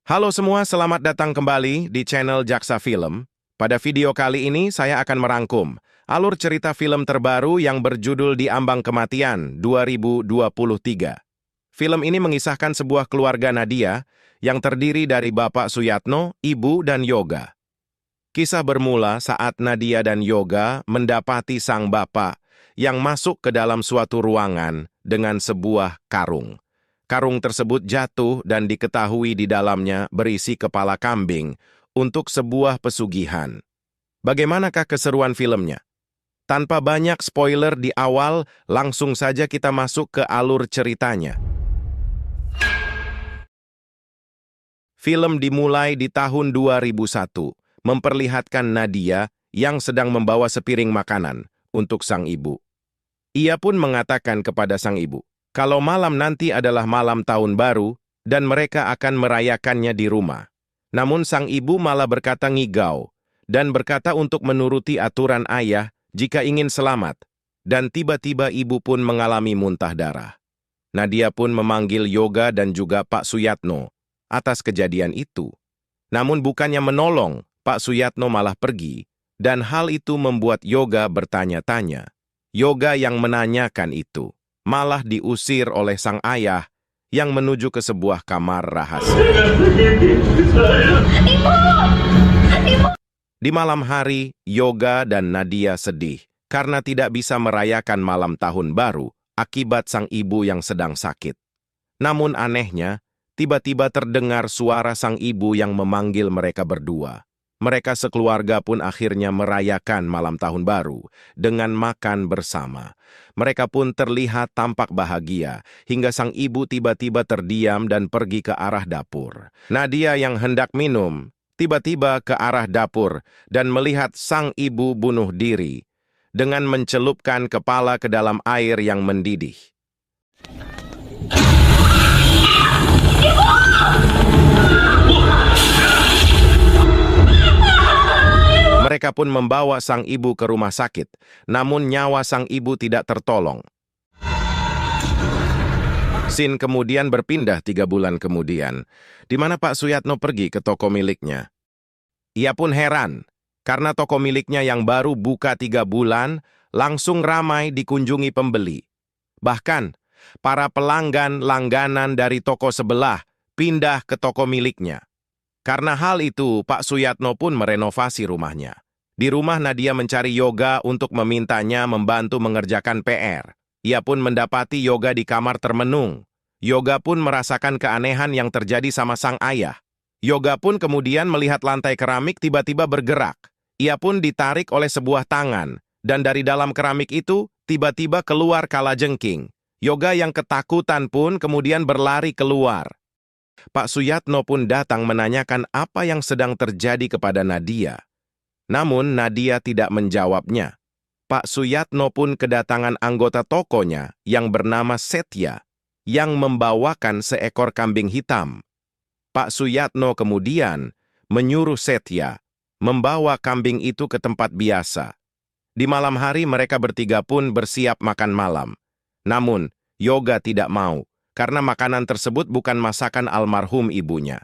Halo semua, selamat datang kembali di channel Jaksa Film. Pada video kali ini saya akan merangkum alur cerita film terbaru yang berjudul Di Ambang Kematian 2023. Film ini mengisahkan sebuah keluarga Nadia yang terdiri dari Bapak Suyatno, Ibu, dan Yoga. Kisah bermula saat Nadia dan Yoga mendapati sang bapak yang masuk ke dalam suatu ruangan dengan sebuah karung. Karung tersebut jatuh dan diketahui di dalamnya berisi kepala kambing untuk sebuah pesugihan. Bagaimanakah keseruan filmnya? Tanpa banyak spoiler di awal, langsung saja kita masuk ke alur ceritanya. Film dimulai di tahun 2001, memperlihatkan Nadia yang sedang membawa sepiring makanan untuk sang ibu. Ia pun mengatakan kepada sang ibu, kalau malam nanti adalah malam tahun baru dan mereka akan merayakannya di rumah. Namun sang ibu malah berkata ngigau dan berkata untuk menuruti aturan ayah jika ingin selamat. Dan tiba-tiba ibu pun mengalami muntah darah. Nadia pun memanggil Yoga dan juga Pak Suyatno atas kejadian itu. Namun bukannya menolong, Pak Suyatno malah pergi dan hal itu membuat Yoga bertanya-tanya. Yoga yang menanyakan itu malah diusir oleh sang ayah yang menuju ke sebuah kamar rahasia. Di malam hari, Yoga dan Nadia sedih karena tidak bisa merayakan malam tahun baru akibat sang ibu yang sedang sakit. Namun anehnya, tiba-tiba terdengar suara sang ibu yang memanggil mereka berdua. Mereka sekeluarga pun akhirnya merayakan malam tahun baru dengan makan bersama. Mereka pun terlihat tampak bahagia hingga sang ibu tiba-tiba terdiam dan pergi ke arah dapur. Nadia yang hendak minum tiba-tiba ke arah dapur dan melihat sang ibu bunuh diri dengan mencelupkan kepala ke dalam air yang mendidih. Mereka pun membawa sang ibu ke rumah sakit, namun nyawa sang ibu tidak tertolong. Scene kemudian berpindah 3 bulan kemudian, di mana Pak Suyatno pergi ke toko miliknya. Ia pun heran, karena toko miliknya yang baru buka 3 bulan, langsung ramai dikunjungi pembeli. Bahkan, para pelanggan langganan dari toko sebelah pindah ke toko miliknya. Karena hal itu, Pak Suyatno pun merenovasi rumahnya. Di rumah Nadia mencari Yoga untuk memintanya membantu mengerjakan PR. Ia pun mendapati Yoga di kamar termenung. Yoga pun merasakan keanehan yang terjadi sama sang ayah. Yoga pun kemudian melihat lantai keramik tiba-tiba bergerak. Ia pun ditarik oleh sebuah tangan, dan dari dalam keramik itu tiba-tiba keluar kalajengking. Yoga yang ketakutan pun kemudian berlari keluar. Pak Suyatno pun datang menanyakan apa yang sedang terjadi kepada Nadia. Namun Nadia tidak menjawabnya. Pak Suyatno pun kedatangan anggota tokonya yang bernama Setya, yang membawakan seekor kambing hitam. Pak Suyatno kemudian menyuruh Setya membawa kambing itu ke tempat biasa. Di malam hari mereka bertiga pun bersiap makan malam. Namun Yoga tidak mau, karena makanan tersebut bukan masakan almarhum ibunya.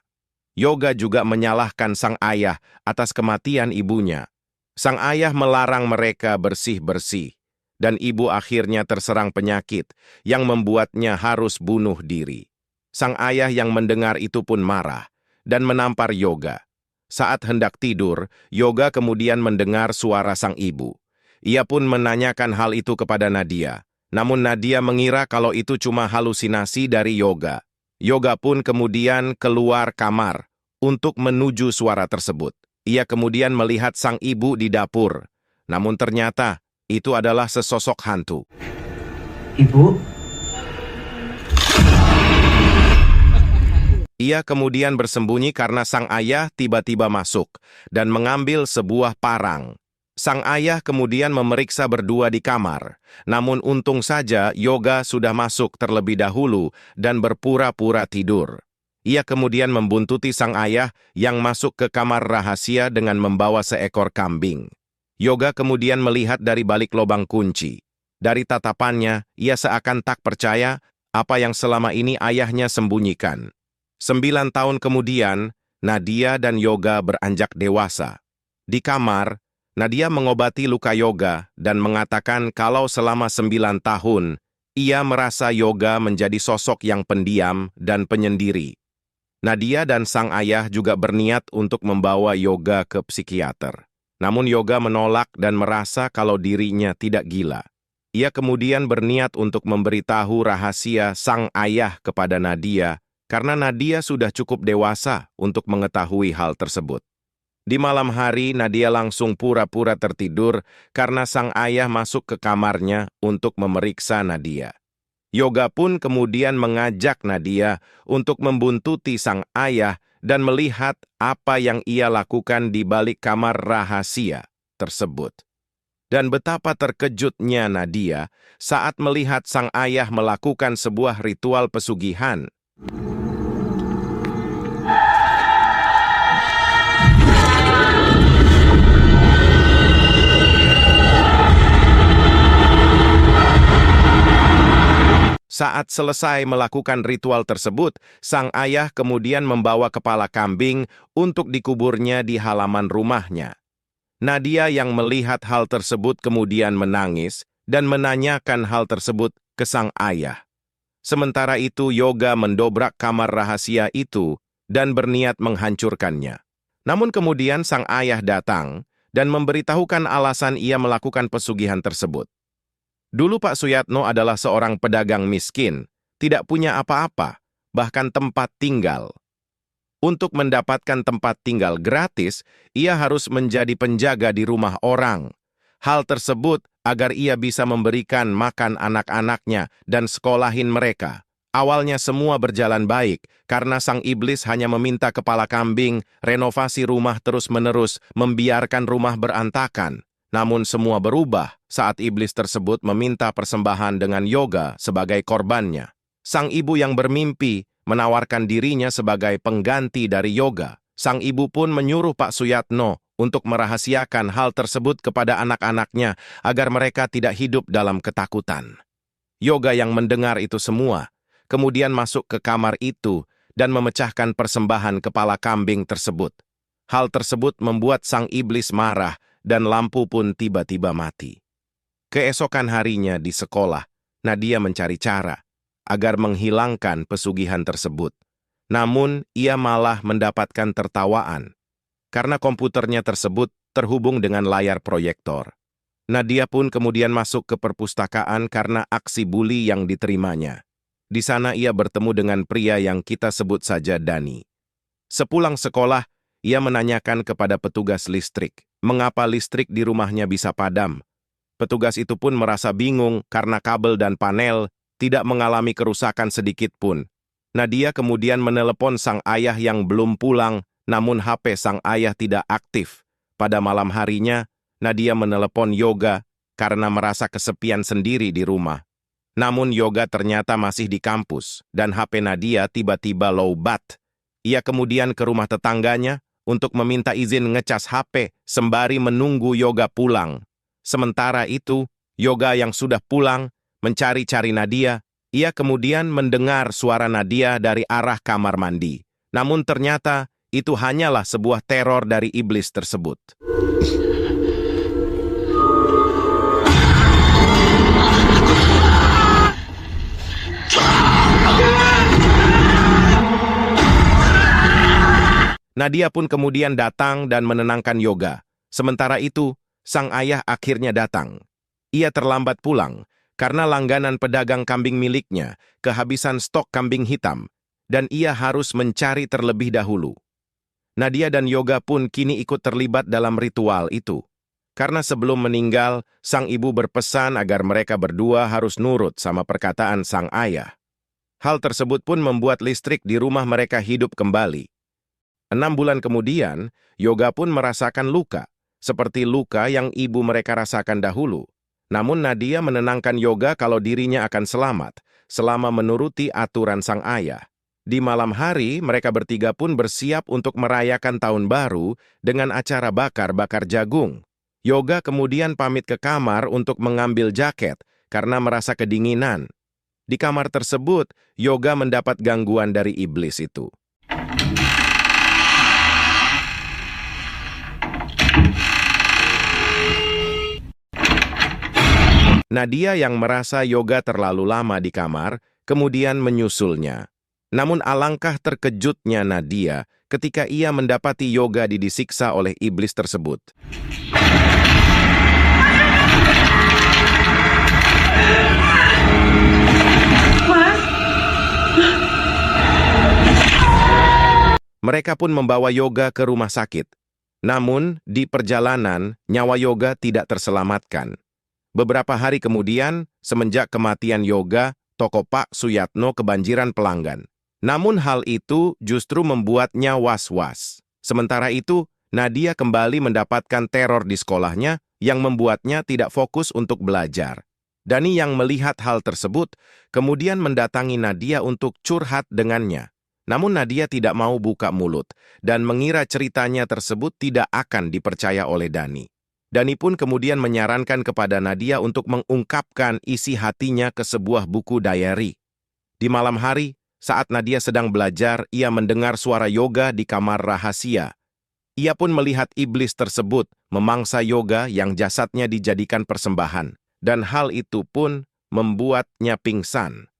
Yoga juga menyalahkan sang ayah atas kematian ibunya. Sang ayah melarang mereka bersih-bersih, dan ibu akhirnya terserang penyakit yang membuatnya harus bunuh diri. Sang ayah yang mendengar itu pun marah dan menampar Yoga. Saat hendak tidur, Yoga kemudian mendengar suara sang ibu. Ia pun menanyakan hal itu kepada Nadia. Namun Nadia mengira kalau itu cuma halusinasi dari Yoga. Yoga pun kemudian keluar kamar untuk menuju suara tersebut. Ia kemudian melihat sang ibu di dapur. Namun ternyata itu adalah sesosok hantu. Ibu? Ia kemudian bersembunyi karena sang ayah tiba-tiba masuk dan mengambil sebuah parang. Sang ayah kemudian memeriksa berdua di kamar. Namun untung saja Yoga sudah masuk terlebih dahulu dan berpura-pura tidur. Ia kemudian membuntuti sang ayah yang masuk ke kamar rahasia dengan membawa seekor kambing. Yoga kemudian melihat dari balik lubang kunci. Dari tatapannya, ia seakan tak percaya apa yang selama ini ayahnya sembunyikan. 9 tahun kemudian, Nadia dan Yoga beranjak dewasa. Di kamar, Nadia mengobati luka Yoga dan mengatakan kalau selama 9 tahun, ia merasa Yoga menjadi sosok yang pendiam dan penyendiri. Nadia dan sang ayah juga berniat untuk membawa Yoga ke psikiater. Namun Yoga menolak dan merasa kalau dirinya tidak gila. Ia kemudian berniat untuk memberitahu rahasia sang ayah kepada Nadia karena Nadia sudah cukup dewasa untuk mengetahui hal tersebut. Di malam hari, Nadia langsung pura-pura tertidur karena sang ayah masuk ke kamarnya untuk memeriksa Nadia. Yoga pun kemudian mengajak Nadia untuk membuntuti sang ayah dan melihat apa yang ia lakukan di balik kamar rahasia tersebut. Dan betapa terkejutnya Nadia saat melihat sang ayah melakukan sebuah ritual pesugihan. Saat selesai melakukan ritual tersebut, sang ayah kemudian membawa kepala kambing untuk dikuburnya di halaman rumahnya. Nadia yang melihat hal tersebut kemudian menangis dan menanyakan hal tersebut ke sang ayah. Sementara itu, Yoga mendobrak kamar rahasia itu dan berniat menghancurkannya. Namun kemudian sang ayah datang dan memberitahukan alasan ia melakukan pesugihan tersebut. Dulu Pak Suyatno adalah seorang pedagang miskin, tidak punya apa-apa, bahkan tempat tinggal. Untuk mendapatkan tempat tinggal gratis, ia harus menjadi penjaga di rumah orang. Hal tersebut agar ia bisa memberikan makan anak-anaknya dan sekolahin mereka. Awalnya semua berjalan baik, karena sang iblis hanya meminta kepala kambing, renovasi rumah terus-menerus, membiarkan rumah berantakan. Namun semua berubah saat iblis tersebut meminta persembahan dengan Yoga sebagai korbannya. Sang ibu yang bermimpi menawarkan dirinya sebagai pengganti dari Yoga. Sang ibu pun menyuruh Pak Suyatno untuk merahasiakan hal tersebut kepada anak-anaknya agar mereka tidak hidup dalam ketakutan. Yoga yang mendengar itu semua, kemudian masuk ke kamar itu dan memecahkan persembahan kepala kambing tersebut. Hal tersebut membuat sang iblis marah dan lampu pun tiba-tiba mati. Keesokan harinya di sekolah, Nadia mencari cara agar menghilangkan pesugihan tersebut. Namun, ia malah mendapatkan tertawaan karena komputernya tersebut terhubung dengan layar proyektor. Nadia pun kemudian masuk ke perpustakaan karena aksi bully yang diterimanya. Di sana ia bertemu dengan pria yang kita sebut saja Dani. Sepulang sekolah, ia menanyakan kepada petugas listrik, mengapa listrik di rumahnya bisa padam. Petugas itu pun merasa bingung karena kabel dan panel tidak mengalami kerusakan sedikit pun. Nadia kemudian menelepon sang ayah yang belum pulang, namun HP sang ayah tidak aktif. Pada malam harinya, Nadia menelepon Yoga karena merasa kesepian sendiri di rumah. Namun Yoga ternyata masih di kampus, dan HP Nadia tiba-tiba lowbat. Ia kemudian ke rumah tetangganya untuk meminta izin ngecas HP sembari menunggu Yoga pulang. Sementara itu, Yoga yang sudah pulang mencari-cari Nadia. Ia kemudian mendengar suara Nadia dari arah kamar mandi. Namun ternyata itu hanyalah sebuah teror dari iblis tersebut. Nadia pun kemudian datang dan menenangkan Yoga. Sementara itu, sang ayah akhirnya datang. Ia terlambat pulang karena langganan pedagang kambing miliknya kehabisan stok kambing hitam, dan ia harus mencari terlebih dahulu. Nadia dan Yoga pun kini ikut terlibat dalam ritual itu. Karena sebelum meninggal, sang ibu berpesan agar mereka berdua harus nurut sama perkataan sang ayah. Hal tersebut pun membuat listrik di rumah mereka hidup kembali. 6 bulan kemudian, Yoga pun merasakan luka, seperti luka yang ibu mereka rasakan dahulu. Namun Nadia menenangkan Yoga kalau dirinya akan selamat, selama menuruti aturan sang ayah. Di malam hari, mereka bertiga pun bersiap untuk merayakan tahun baru dengan acara bakar-bakar jagung. Yoga kemudian pamit ke kamar untuk mengambil jaket karena merasa kedinginan. Di kamar tersebut, Yoga mendapat gangguan dari iblis itu. Nadia yang merasa Yoga terlalu lama di kamar, kemudian menyusulnya. Namun alangkah terkejutnya Nadia ketika ia mendapati Yoga disiksa oleh iblis tersebut. Mereka pun membawa Yoga ke rumah sakit. Namun, di perjalanan, nyawa Yoga tidak terselamatkan. Beberapa hari kemudian, semenjak kematian Yoga, toko Pak Suyatno kebanjiran pelanggan. Namun hal itu justru membuatnya was-was. Sementara itu, Nadia kembali mendapatkan teror di sekolahnya yang membuatnya tidak fokus untuk belajar. Dani yang melihat hal tersebut, kemudian mendatangi Nadia untuk curhat dengannya. Namun Nadia tidak mau buka mulut dan mengira ceritanya tersebut tidak akan dipercaya oleh Dani. Dani pun kemudian menyarankan kepada Nadia untuk mengungkapkan isi hatinya ke sebuah buku diary. Di malam hari, saat Nadia sedang belajar, ia mendengar suara Yoga di kamar rahasia. Ia pun melihat iblis tersebut memangsa Yoga yang jasadnya dijadikan persembahan, dan hal itu pun membuatnya pingsan.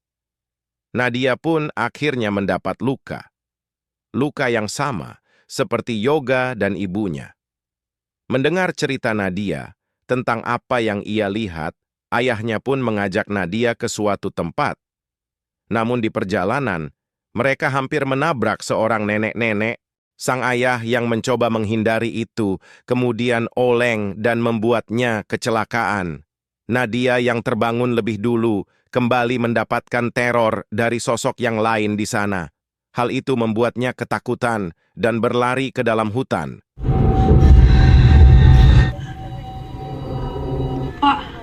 Nadia pun akhirnya mendapat luka. Luka yang sama seperti Yoga dan ibunya. Mendengar cerita Nadia tentang apa yang ia lihat, ayahnya pun mengajak Nadia ke suatu tempat. Namun di perjalanan, mereka hampir menabrak seorang nenek-nenek. Sang ayah yang mencoba menghindari itu kemudian oleng dan membuatnya kecelakaan. Nadia yang terbangun lebih dulu kembali mendapatkan teror dari sosok yang lain di sana. Hal itu membuatnya ketakutan dan berlari ke dalam hutan. Pak.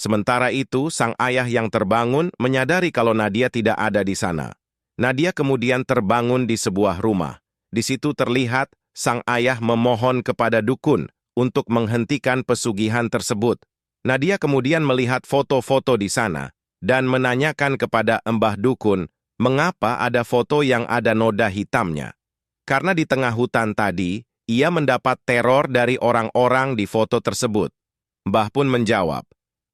Sementara itu, sang ayah yang terbangun menyadari kalau Nadia tidak ada di sana. Nadia kemudian terbangun di sebuah rumah. Di situ terlihat sang ayah memohon kepada dukun untuk menghentikan pesugihan tersebut. Nadia kemudian melihat foto-foto di sana dan menanyakan kepada Mbah Dukun mengapa ada foto yang ada noda hitamnya. Karena di tengah hutan tadi, ia mendapat teror dari orang-orang di foto tersebut. Mbah pun menjawab,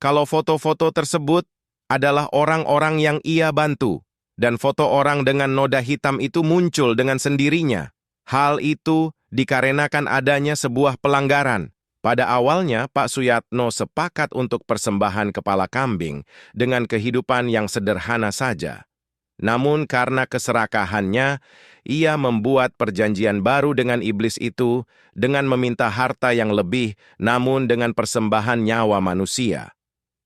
kalau foto-foto tersebut adalah orang-orang yang ia bantu, dan foto orang dengan noda hitam itu muncul dengan sendirinya. Hal itu dikarenakan adanya sebuah pelanggaran. Pada awalnya, Pak Suyatno sepakat untuk persembahan kepala kambing dengan kehidupan yang sederhana saja. Namun karena keserakahannya, ia membuat perjanjian baru dengan iblis itu dengan meminta harta yang lebih, namun dengan persembahan nyawa manusia.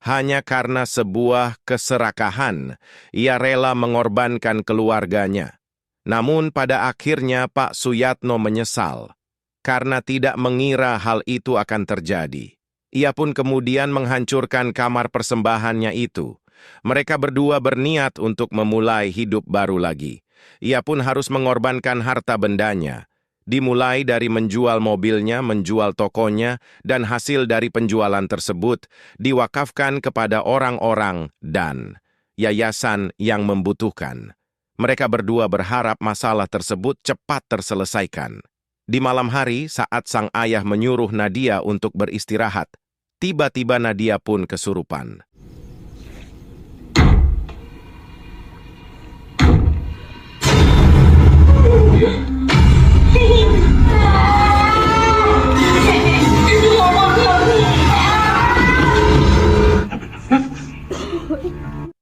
Hanya karena sebuah keserakahan, ia rela mengorbankan keluarganya. Namun pada akhirnya Pak Suyatno menyesal, karena tidak mengira hal itu akan terjadi. Ia pun kemudian menghancurkan kamar persembahannya itu. Mereka berdua berniat untuk memulai hidup baru lagi. Ia pun harus mengorbankan harta bendanya. Dimulai dari menjual mobilnya, menjual tokonya, dan hasil dari penjualan tersebut diwakafkan kepada orang-orang dan yayasan yang membutuhkan. Mereka berdua berharap masalah tersebut cepat terselesaikan. Di malam hari, saat sang ayah menyuruh Nadia untuk beristirahat, tiba-tiba Nadia pun kesurupan.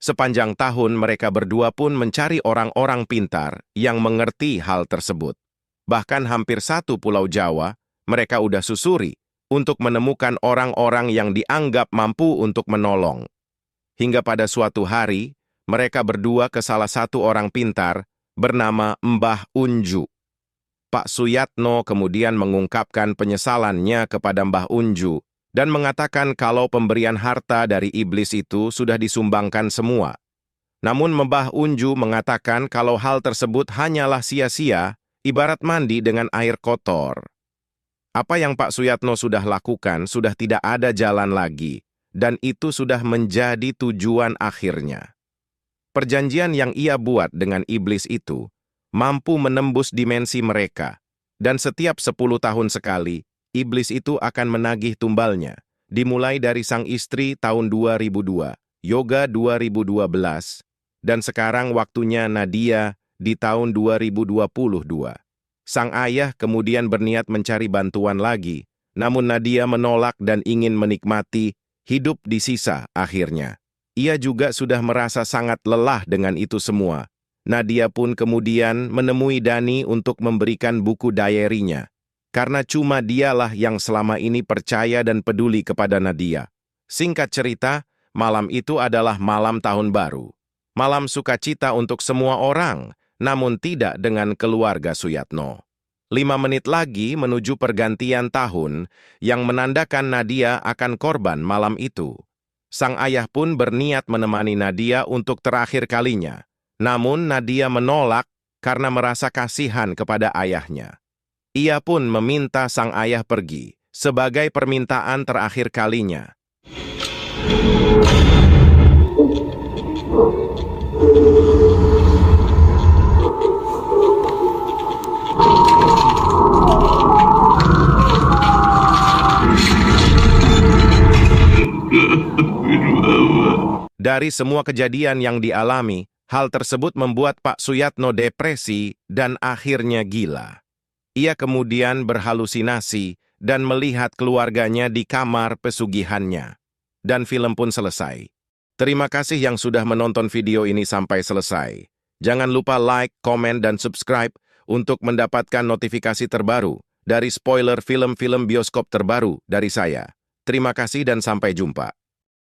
Sepanjang tahun mereka berdua pun mencari orang-orang pintar yang mengerti hal tersebut. Bahkan hampir satu pulau Jawa, mereka udah susuri untuk menemukan orang-orang yang dianggap mampu untuk menolong. Hingga pada suatu hari, mereka berdua ke salah satu orang pintar bernama Mbah Unju. Pak Suyatno kemudian mengungkapkan penyesalannya kepada Mbah Unju dan mengatakan kalau pemberian harta dari iblis itu sudah disumbangkan semua. Namun Mbah Unju mengatakan kalau hal tersebut hanyalah sia-sia, ibarat mandi dengan air kotor. Apa yang Pak Suyatno sudah lakukan sudah tidak ada jalan lagi, dan itu sudah menjadi tujuan akhirnya. Perjanjian yang ia buat dengan iblis itu mampu menembus dimensi mereka, dan setiap 10 tahun sekali, iblis itu akan menagih tumbalnya, dimulai dari sang istri tahun 2002, Yoga 2012, dan sekarang waktunya Nadia di tahun 2022. Sang ayah kemudian berniat mencari bantuan lagi, namun Nadia menolak dan ingin menikmati hidup di sisa akhirnya. Ia juga sudah merasa sangat lelah dengan itu semua. Nadia pun kemudian menemui Dani untuk memberikan buku diary-nya. Karena cuma dialah yang selama ini percaya dan peduli kepada Nadia. Singkat cerita, malam itu adalah malam tahun baru. Malam sukacita untuk semua orang, namun tidak dengan keluarga Suyatno. 5 menit lagi menuju pergantian tahun yang menandakan Nadia akan korban malam itu. Sang ayah pun berniat menemani Nadia untuk terakhir kalinya. Namun Nadia menolak karena merasa kasihan kepada ayahnya. Ia pun meminta sang ayah pergi sebagai permintaan terakhir kalinya. Dari semua kejadian yang dialami, hal tersebut membuat Pak Suyatno depresi dan akhirnya gila. Ia kemudian berhalusinasi dan melihat keluarganya di kamar pesugihannya. Dan film pun selesai. Terima kasih yang sudah menonton video ini sampai selesai. Jangan lupa like, komen, dan subscribe untuk mendapatkan notifikasi terbaru dari spoiler film-film bioskop terbaru dari saya. Terima kasih dan sampai jumpa.